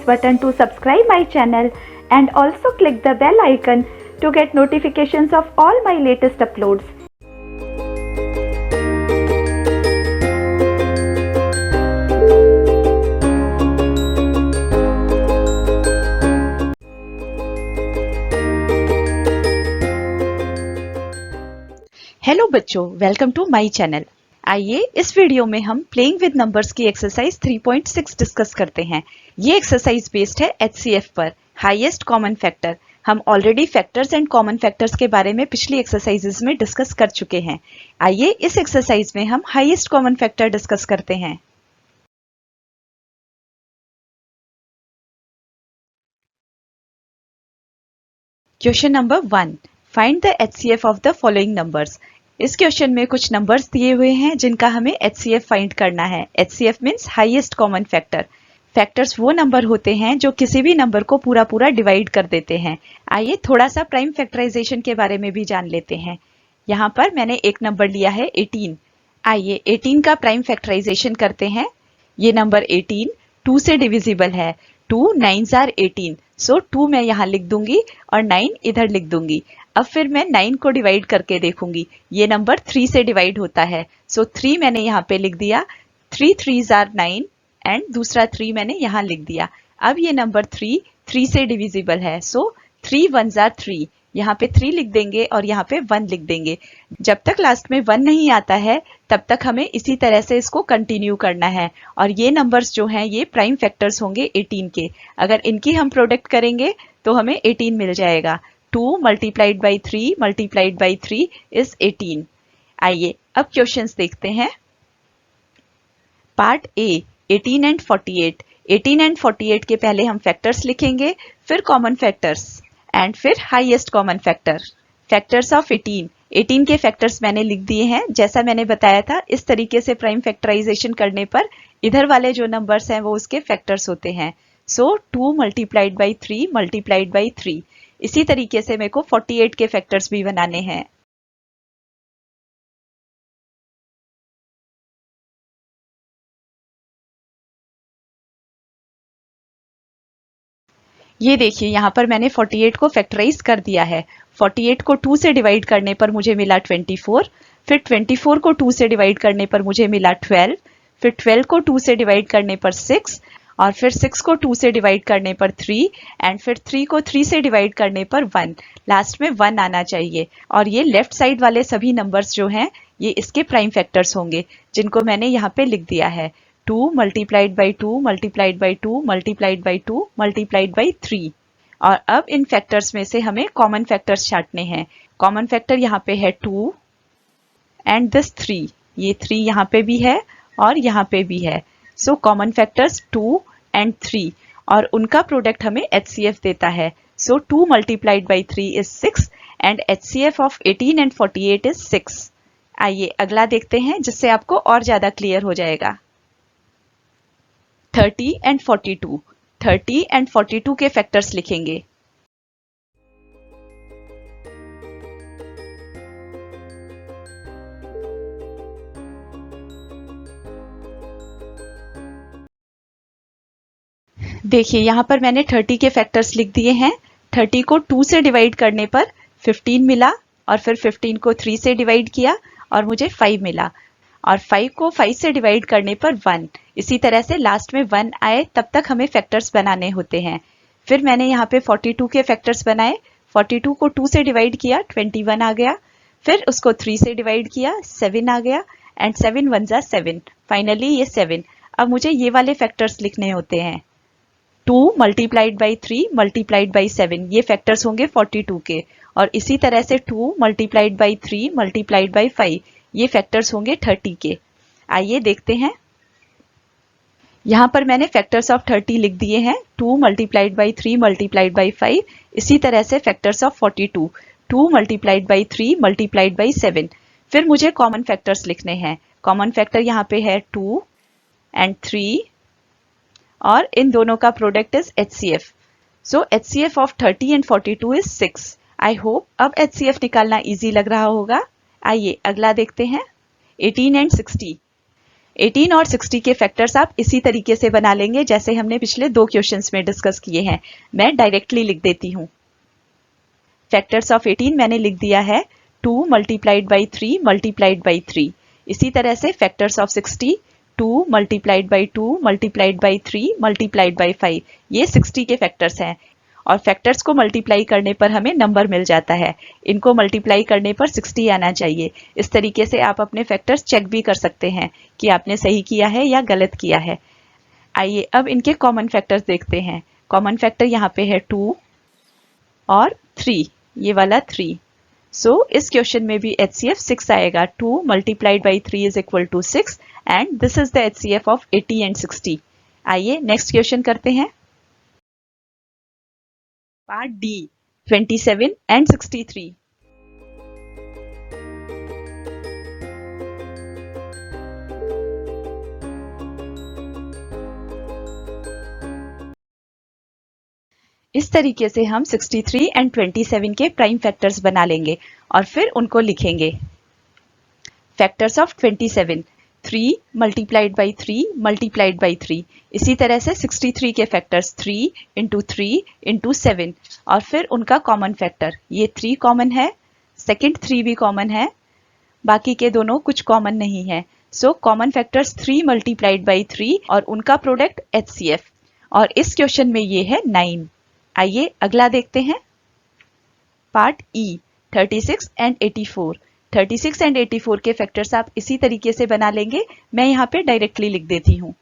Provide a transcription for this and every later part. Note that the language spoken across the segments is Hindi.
button to subscribe my channel and also click the bell icon to get notifications of all my latest uploads. Hello बच्चों, वेलकम टू माय चैनल। आइए इस वीडियो में हम प्लेइंग विद नंबर्स की एक्सरसाइज 3.6 डिस्कस करते हैं। ये एक्सरसाइज बेस्ड है HCF पर, हाईएस्ट कॉमन फैक्टर। हम already factors and common factors के बारे में पिछली एक्सरसाइजेज में डिस्कस कर चुके हैं। आइए इस एक्सरसाइज में हम हाईएस्ट कॉमन फैक्टर डिस्कस करते हैं। Question number 1, find the HCF of the following numbers. इस क्वेश्चन में कुछ नंबर्स दिए हुए हैं जिनका हमें HCF फाइंड करना है। HCF means highest common factor. Factors वो नंबर होते हैं जो किसी भी नंबर को पूरा पूरा डिवाइड कर देते हैं। आइए थोड़ा सा प्राइम फैक्टराइजेशन के बारे में भी जान लेते हैं। यहाँ पर मैंने एक नंबर लिया है 18। आइए 18 का प्राइम फैक्टराइजेशन करते हैं। ये नंबर 18 2 से डिविजिबल है। 2 9s are 18, सो 2 मैं यहाँ लिख दूंगी और 9 इधर लिख दूंगी। अब फिर मैं 9 को डिवाइड करके देखूंगी। ये नंबर 3 से डिवाइड होता है, सो 3 मैंने यहाँ पे लिख दिया। 3 3s are 9 एंड दूसरा 3 मैंने यहाँ लिख दिया। अब ये नंबर 3 से डिविजिबल है, सो 3 1s are 3। यहाँ पे 3 लिख देंगे और यहाँ पे 1 लिख देंगे। जब तक लास्ट में 1 नहीं आता है तब तक हमें इसी तरह से इसको कंटिन्यू करना है। और ये नंबर्स जो हैं ये प्राइम फैक्टर्स होंगे 18 के। अगर इनकी हम प्रोडक्ट करेंगे तो हमें 18 मिल जाएगा। 2 multiplied by 3 multiplied by 3 is 18। आइए अब क्वेश्चंस देखते हैं। Part A, 18 and 48। 18 एंड 48 के पहले हम फैक्टर्स लिखेंगे, फिर कॉमन फैक्टर्स एंड फिर highest common factor. Factors of 18 के फैक्टर्स मैंने लिख दिए हैं। जैसा मैंने बताया था, इस तरीके से प्राइम फैक्टराइजेशन करने पर इधर वाले जो नंबर्स हैं वो उसके फैक्टर्स होते हैं। सो 2 multiplied by 3 multiplied by 3। इसी तरीके से मेरे को 48 के फैक्टर्स भी बनाने हैं। ये देखिए यहाँ पर मैंने 48 को फैक्टराइज कर दिया है। 48 को 2 से डिवाइड करने पर मुझे मिला 24, फिर 24 को 2 से डिवाइड करने पर मुझे मिला 12, फिर 12 को 2 से डिवाइड करने पर 6, और फिर 6 को 2 से डिवाइड करने पर 3, एंड फिर 3 को 3 से डिवाइड करने पर 1। लास्ट में 1 आना चाहिए। और ये लेफ्ट साइड वाले सभी नंबर्स जो हैं ये इसके प्राइम फैक्टर्स होंगे, जिनको मैंने यहाँ पे लिख दिया है। 2 multiplied by 2 multiplied by 2 multiplied by 2 multiplied by 3। और अब इन फैक्टर्स में से हमें कॉमन फैक्टर्स छांटने हैं। कॉमन फैक्टर यहाँ पे है 2 एंड दिस 3। ये 3 यहाँ पे भी है और यहाँ पे भी है। सो कॉमन फैक्टर्स 2 एंड 3 और उनका प्रोडक्ट हमें HCF देता है। सो 2 multiplied by 3 is 6 and HCF of 18 and 48 is 6। आइए अगला देखते हैं जिससे आपको और ज्यादा क्लियर हो जाएगा। 30 एंड 42। 30 एंड 42 के फैक्टर्स लिखेंगे। देखिए यहाँ पर मैंने 30 के फैक्टर्स लिख दिए हैं। 30 को 2 से डिवाइड करने पर 15 मिला, और फिर 15 को 3 से डिवाइड किया और मुझे 5 मिला, और 5 को 5 से डिवाइड करने पर 1। इसी तरह से लास्ट में 1 आए तब तक हमें फैक्टर्स बनाने होते हैं। फिर मैंने यहाँ पे 42 के फैक्टर्स बनाए। 42 को 2 से डिवाइड किया, 21 आ गया। फिर उसको 3 से डिवाइड किया, 7 आ गया, एंड 7 1s are 7। फाइनली ये 7। अब मुझे ये वाले फैक्टर्स लिखने होते हैं। 2 multiplied by 3 multiplied by 7। ये फैक्टर्स होंगे 42 के। और इसी तरह से 2 multiplied by 3 multiplied by 5। ये फैक्टर्स होंगे 30 के। आइए देखते हैं। यहाँ पर मैंने फैक्टर्स ऑफ 30 लिख दिए हैं। 2 multiplied by 3 multiplied by 5। इसी तरह से factors of 42, 2 multiplied by 3 multiplied by 7। फिर मुझे कॉमन फैक्टर्स लिखने हैं। कॉमन फैक्टर यहाँ पे है 2 एंड 3, और इन दोनों का product is HCF। So HCF of 30 and 42 is 6। I hope अब HCF निकालना इजी लग रहा होगा। आइए अगला देखते हैं। 18 एंड 60। 18 और 60 के फैक्टर्स आप इसी तरीके से बना लेंगे जैसे हमने पिछले 2 क्वेश्चंस में डिस्कस किए हैं। मैं डायरेक्टली लिख देती हूँ। फैक्टर्स ऑफ 18 मैंने लिख दिया है 2 मल्टीप्लाइड बाई 3 मल्टीप्लाइड बाई 3। इसी तरह से factors of 60 2 multiplied by 2 multiplied by 3 multiplied by 5। ये 60 के फैक्टर्स हैं और फैक्टर्स को मल्टीप्लाई करने पर हमें नंबर मिल जाता है। इनको मल्टीप्लाई करने पर 60 आना चाहिए। इस तरीके से आप अपने फैक्टर्स चेक भी कर सकते हैं कि आपने सही किया है या गलत किया है। आइए अब इनके कॉमन फैक्टर्स देखते हैं। कॉमन फैक्टर यहाँ पे है 2 और 3, ये वाला 3। सो इस क्वेश्चन में भी HCF 6 आएगा। 2 multiplied by 3 is equal to 6 and this is the HCF of 80 and 60। आइए नेक्स्ट क्वेश्चन करते हैं। Part D 27 and 63। इस तरीके से हम 63 एंड 27 के प्राइम फैक्टर्स बना लेंगे और फिर उनको लिखेंगे। Factors of 27 3 multiplied by 3 multiplied by 3। इसी तरह से 63 के फैक्टर्स 3 इंटू 3 इंटू 7 और फिर उनका कॉमन फैक्टर। ये 3 कॉमन है, सेकेंड 3 भी कॉमन है, बाकी के दोनों कुछ कॉमन नहीं है। So common factors 3 multiplied by 3 और उनका प्रोडक्ट HCF, और इस क्वेश्चन में ये है 9। आइए अगला देखते हैं। Part E 36 and 84। 36 एंड 84 के फैक्टर्स आप इसी तरीके से बना लेंगे। मैं यहाँ पे डायरेक्टली लिख देती हूँ।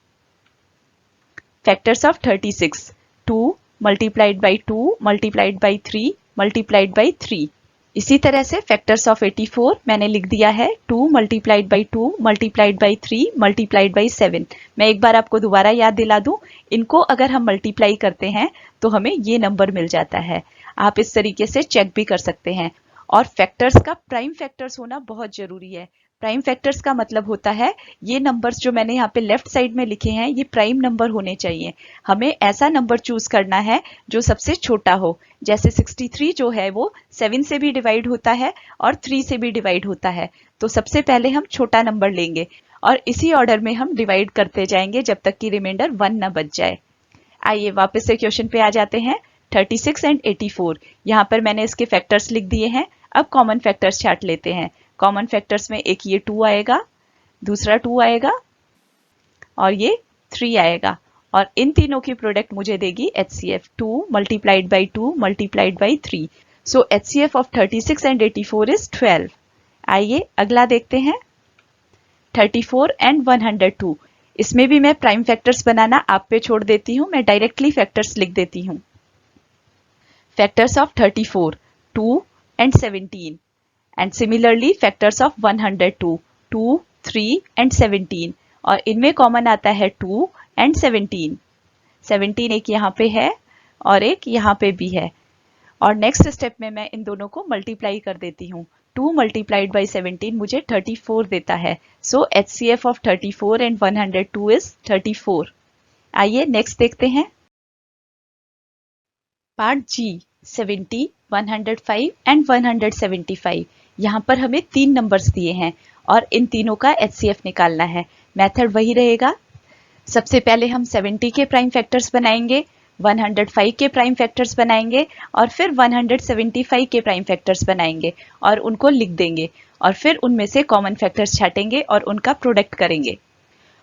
Factors of 36 2 multiplied by 2 multiplied by 3 multiplied by 3। इसी तरह से फैक्टर्स ऑफ 84 मैंने लिख दिया है 2 multiplied by 2 multiplied by 3 multiplied by 7। मैं एक बार आपको दोबारा याद दिला दूं, इनको अगर हम मल्टीप्लाई करते हैं तो हमें ये नंबर मिल जाता है। आप इस तरीके से चेक भी कर सकते हैं। और फैक्टर्स का प्राइम फैक्टर्स होना बहुत जरूरी है। प्राइम फैक्टर्स का मतलब होता है ये नंबर्स जो मैंने यहाँ पे लेफ्ट साइड में लिखे हैं ये प्राइम नंबर होने चाहिए। हमें ऐसा नंबर चूज करना है जो सबसे छोटा हो। जैसे 63 जो है वो 7 से भी डिवाइड होता है और 3 से भी डिवाइड होता है। तो सबसे पहले हम छोटा नंबर लेंगे और इसी ऑर्डर में हम डिवाइड करते जाएंगे जब तक कि रिमाइंडर 1 ना बच जाए। आइए वापस से क्वेश्चन पे आ जाते हैं। 36 एंड 84, यहाँ पर मैंने इसके फैक्टर्स लिख दिए हैं। अब कॉमन फैक्टर्स छाट लेते हैं। कॉमन फैक्टर्स में एक ये 2 आएगा, दूसरा 2 आएगा और ये 3 आएगा, और इन तीनों की प्रोडक्ट मुझे देगी HCF 2 multiplied by 2 multiplied by 3। So HCF of 36 and 84 is 12। आइए अगला देखते हैं। 34 एंड 102। इसमें भी मैं प्राइम फैक्टर्स बनाना आप पे छोड़ देती हूँ, मैं डायरेक्टली फैक्टर्स लिख देती हूँ। Factors of 34 2 and 17 and similarly factors of 102 2 3 and 17, और इनमें कॉमन आता है 2 and 17। 17 एक यहाँ पे है और एक यहाँ पे भी है, और नेक्स्ट स्टेप में मैं इन दोनों को मल्टीप्लाई कर देती हूँ। 2 मल्टीप्लाइड बाई 17 मुझे 34 देता है। So HCF of 34 and 102 is 34। आइए नेक्स्ट देखते हैं। Part G 70 105 and 175। यहाँ पर हमें 3 नंबर्स दिए हैं और इन तीनों का HCF निकालना है। मेथड वही रहेगा। सबसे पहले हम 70 के प्राइम फैक्टर्स बनाएंगे, 105 के प्राइम फैक्टर्स बनाएंगे और फिर 175 के प्राइम फैक्टर्स बनाएंगे और उनको लिख देंगे, और फिर उनमें से कॉमन फैक्टर्स छाटेंगे और उनका प्रोडक्ट करेंगे।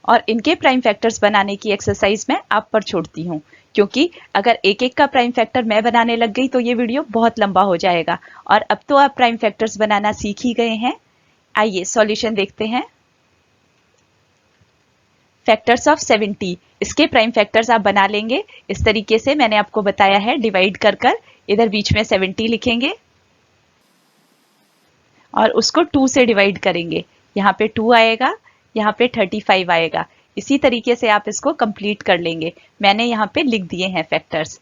और इनके प्राइम फैक्टर्स बनाने की एक्सरसाइज मैं आप पर छोड़ती हूँ, क्योंकि अगर एक एक का प्राइम फैक्टर मैं बनाने लग गई तो ये वीडियो बहुत लंबा हो जाएगा, और अब तो आप प्राइम फैक्टर्स बनाना सीख ही गए हैं। आइए सॉल्यूशन देखते हैं। फैक्टर्स ऑफ 70, इसके प्राइम फैक्टर्स आप बना लेंगे इस तरीके से मैंने आपको बताया है, डिवाइड कर कर इधर बीच में 70 लिखेंगे और उसको 2 से डिवाइड करेंगे। यहाँ पे 2 आएगा, यहाँ पे 35 आएगा। इसी तरीके से आप इसको कंप्लीट कर लेंगे। मैंने यहाँ पे लिख दिए हैं फैक्टर्स,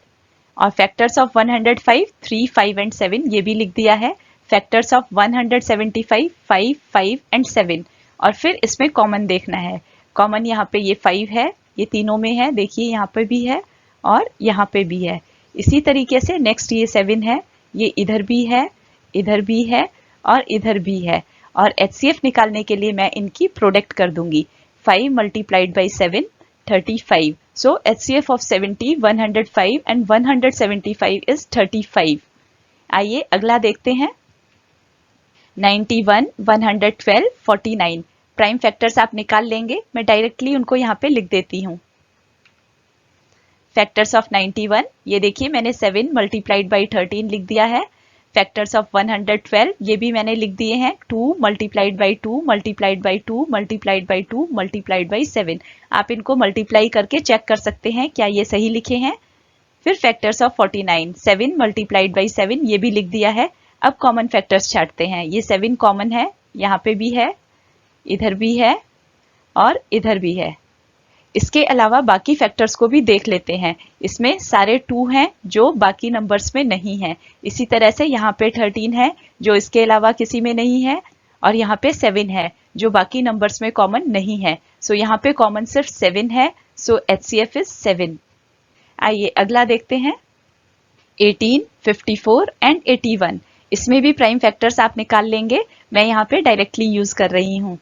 और फैक्टर्स ऑफ 105 3 5 एंड 7 ये भी लिख दिया है। फैक्टर्स ऑफ 175 5 5 एंड 7, और फिर इसमें कॉमन देखना है। कॉमन यहाँ पे ये 5 है, ये तीनों में है, देखिए यहाँ पे भी है और यहाँ पे भी है। इसी तरीके से नेक्स्ट ये 7 है, ये इधर भी है, इधर भी है और इधर भी है। और HCF निकालने के लिए मैं इनकी प्रोडक्ट कर दूंगी। 5 multiplied by 7, 35. So HCF of 70, 105 and 175 is 35. आइए अगला देखते हैं। 91, 112, 49 प्राइम फैक्टर्स आप निकाल लेंगे। मैं डायरेक्टली उनको यहाँ पे लिख देती हूँ। फैक्टर्स ऑफ 91, ये देखिए मैंने 7 मल्टीप्लाइड बाई 13 लिख दिया है। फैक्टर्स ऑफ 112 ये भी मैंने लिख दिए हैं। 2 multiplied by 2 multiplied by 2 multiplied by 2 multiplied by 7। आप इनको मल्टीप्लाई करके चेक कर सकते हैं क्या ये सही लिखे हैं। फिर फैक्टर्स ऑफ 49, 7 मल्टीप्लाइड बाई 7 ये भी लिख दिया है। अब कॉमन फैक्टर्स छांटते हैं। ये 7 कॉमन है, यहाँ पे भी है, इधर भी है और इधर भी है। इसके अलावा बाकी फैक्टर्स को भी देख लेते हैं। इसमें सारे 2 हैं जो बाकी नंबर्स में नहीं है। इसी तरह से यहाँ पे 13 है जो इसके अलावा किसी में नहीं है और यहाँ पे 7 है जो बाकी नंबर्स में कॉमन नहीं है। सो यहाँ पे कॉमन सिर्फ 7 है। So HCF is 7। आइए अगला देखते हैं। 18, 54 एंड 81 इसमें भी प्राइम फैक्टर्स आप निकाल लेंगे। मैं यहाँ पे डायरेक्टली यूज कर रही हूँ।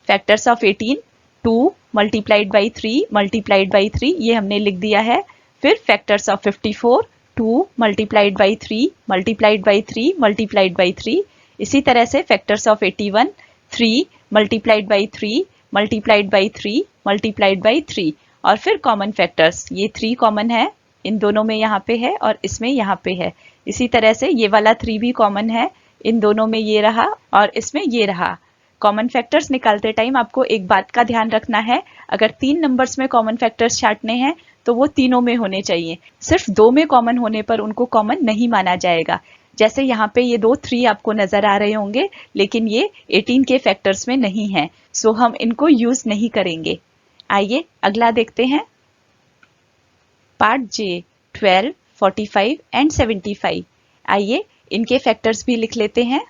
Factors of 18, 2 multiplied by 3 multiplied by 3 ये हमने लिख दिया है। फिर factors of 54, 2 multiplied by 3 multiplied by 3 multiplied by 3। इसी तरह से factors of 81, 3 multiplied by 3 multiplied by 3 multiplied by 3। और फिर कॉमन फैक्टर्स, ये 3 कॉमन है, इन दोनों में यहाँ पे है और इसमें यहाँ पे है। इसी तरह से ये वाला 3 भी कॉमन है, इन दोनों में ये रहा और इसमें ये रहा। कॉमन फैक्टर्स निकालते टाइम आपको एक बात का ध्यान रखना है, अगर 3 नंबर्स में कॉमन फैक्टर्स छांटने हैं तो वो तीनों में होने चाहिए। सिर्फ 2 में कॉमन होने पर उनको कॉमन नहीं माना जाएगा। जैसे यहाँ पे ये 3 आपको नजर आ रहे होंगे, लेकिन ये 18 के फैक्टर्स में नहीं है, सो हम इनको यूज नहीं करेंगे। आइए अगला देखते हैं। Part J, 12, 45 and 75। आइए इनके फैक्टर्स भी लिख लेते हैं।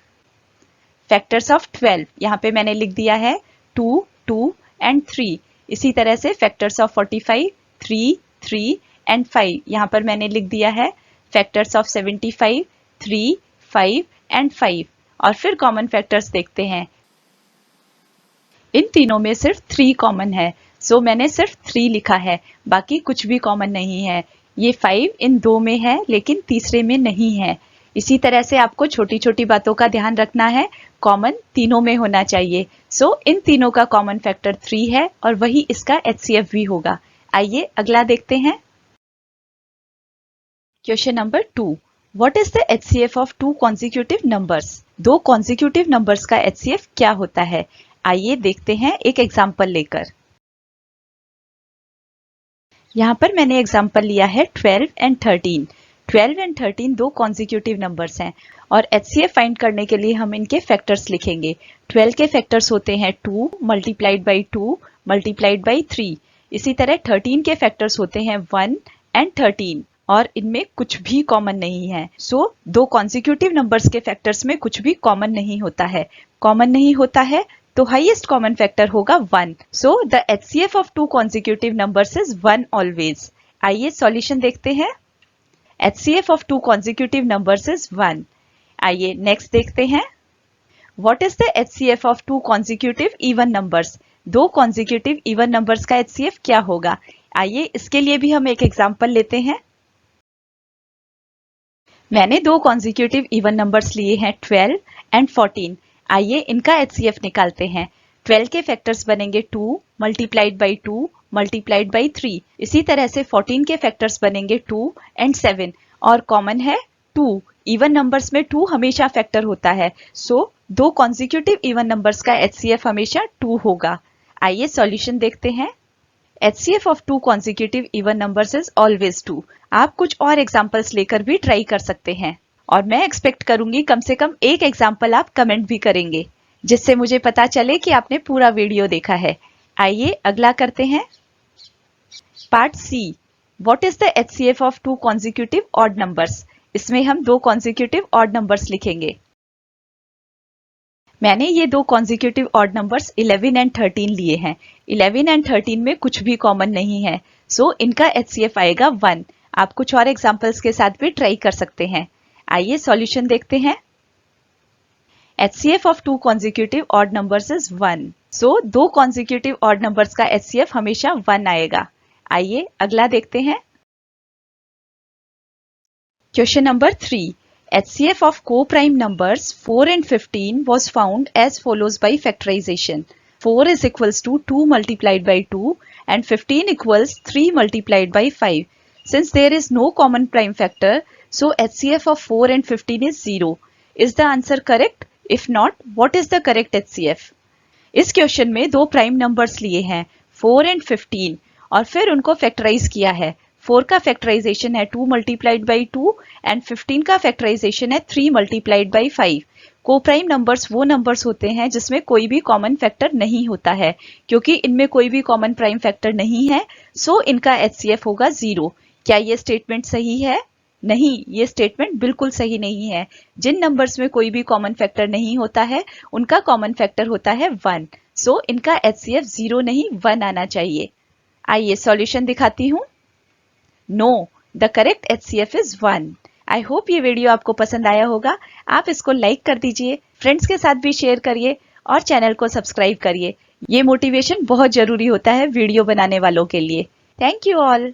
फैक्टर्स ऑफ 12 यहाँ पे मैंने लिख दिया है 2, 2 एंड 3। इसी तरह से फैक्टर्स ऑफ 45, 3, 3 एंड 5 यहाँ पर मैंने लिख दिया है। Factors of 75, 3, 5 and 5। और फिर कॉमन फैक्टर्स देखते हैं। इन तीनों में सिर्फ 3 कॉमन है, सो मैंने सिर्फ 3 लिखा है, बाकी कुछ भी कॉमन नहीं है। ये 5 इन 2 में है लेकिन तीसरे में नहीं है। इसी तरह से आपको छोटी छोटी बातों का ध्यान रखना है, कॉमन तीनों में होना चाहिए। सो इन तीनों का कॉमन फैक्टर 3 है और वही इसका HCF भी होगा। आइए अगला देखते हैं। Question number 2, what is the HCF of 2 consecutive numbers? 2 consecutive numbers का HCF क्या होता है? आइए देखते हैं एक एग्जाम्पल लेकर। यहाँ पर मैंने एग्जाम्पल लिया है 12 एंड 13। 12 एंड 13 2 कॉन्जिक्यूटिव नंबर्स हैं और HCF फाइंड करने के लिए हम इनके फैक्टर्स लिखेंगे। 12 के फैक्टर्स होते हैं 2 मल्टीप्लाइड बाई 2 मल्टीप्लाइड बाई 3। इसी तरह 13 के फैक्टर्स होते हैं 1 एंड 13 और इनमें कुछ भी कॉमन नहीं है। सो 2 कॉन्जिक्यूटिव नंबर्स के फैक्टर्स में कुछ भी कॉमन नहीं होता है। कॉमन नहीं होता है तो हाईएस्ट कॉमन फैक्टर होगा 1। So the HCF of 2 consecutive numbers is 1 always. आइए सॉल्यूशन देखते हैं। HCF of 2 consecutive numbers is 1. आइए नेक्स्ट देखते हैं। What is the HCF of 2 consecutive even numbers? 2 consecutive even numbers का HCF क्या होगा? आइए इसके लिए भी हम एक एग्जाम्पल लेते हैं। मैंने 2 consecutive even numbers लिए हैं 12 and 14। आइए इनका HCF निकालते हैं। 12 के फैक्टर्स बनेंगे 2 मल्टीप्लाइड बाई 2 मल्टीप्लाइड बाई 3। इसी तरह से 14 के फैक्टर्स बनेंगे 2 एंड 7 और कॉमन है 2। इवन नंबर्स में 2 हमेशा फैक्टर होता है। सो 2 कॉन्जिक्यूटिव इवन नंबर्स का HCF हमेशा 2 होगा। आइए सॉल्यूशन देखते हैं। HCF of 2 consecutive even numbers is always 2। आप कुछ और एग्जाम्पल्स लेकर भी ट्राई कर सकते हैं और मैं एक्सपेक्ट करूंगी कम से कम एक एग्जाम्पल आप कमेंट भी करेंगे, जिससे मुझे पता चले कि आपने पूरा वीडियो देखा है। आइए अगला करते हैं। Part C, what is the HCF of 2 consecutive odd numbers? इसमें हम 2 कॉन्जिक्यूटिव ऑड नंबर्स लिखेंगे। मैंने ये 2 कॉन्जिक्यूटिव ऑड नंबर्स 11 एंड 13 लिए हैं। 11 एंड 13 में कुछ भी कॉमन नहीं है, सो इनका HCF आएगा 1। आप कुछ और एग्जाम्पल्स के साथ भी ट्राई कर सकते हैं। आइए सॉल्यूशन देखते हैं। HCF of 2 consecutive odd numbers is 1. सो दो कॉन्जिक्यूटिव ऑड नंबर्स का HCF हमेशा 1 आएगा। आइए अगला देखते हैं। Question number 3, HCF of co-prime numbers 4 and 15 was found as follows by factorization. 4 is equals to 2 multiplied by 2 and 15 equals 3 multiplied by 5. Since there is no common prime factor, so HCF of 4 and 15 is 0. Is the answer correct? If not, what is the correct HCF? इस क्वेश्चन में दो प्राइम नंबर्स लिए हैं 4 एंड 15 और फिर उनको फैक्टराइज किया है। 4 का फैक्टराइजेशन है 2 मल्टीप्लाइड बाई 2 एंड 15 का फैक्टराइजेशन है 3 मल्टीप्लाइड बाई 5। को प्राइम नंबर्स वो नंबर्स होते हैं जिसमें कोई भी कॉमन फैक्टर नहीं होता है। क्योंकि इनमें कोई भी कॉमन प्राइम फैक्टर नहीं है, सो इनका HCF होगा 0। क्या ये स्टेटमेंट सही है? नहीं, ये स्टेटमेंट बिल्कुल सही नहीं है। जिन नंबर्स में कोई भी कॉमन फैक्टर नहीं होता है उनका कॉमन फैक्टर होता है 1। सो इनका HCF 0 नहीं 1 आना चाहिए। आइए सॉल्यूशन दिखाती हूँ। No, the correct HCF is 1। I hope ये वीडियो आपको पसंद आया होगा। आप इसको लाइक कर दीजिए, फ्रेंड्स के साथ भी शेयर करिए और चैनल को सब्सक्राइब करिए। ये मोटिवेशन बहुत जरूरी होता है वीडियो बनाने वालों के लिए। Thank you all.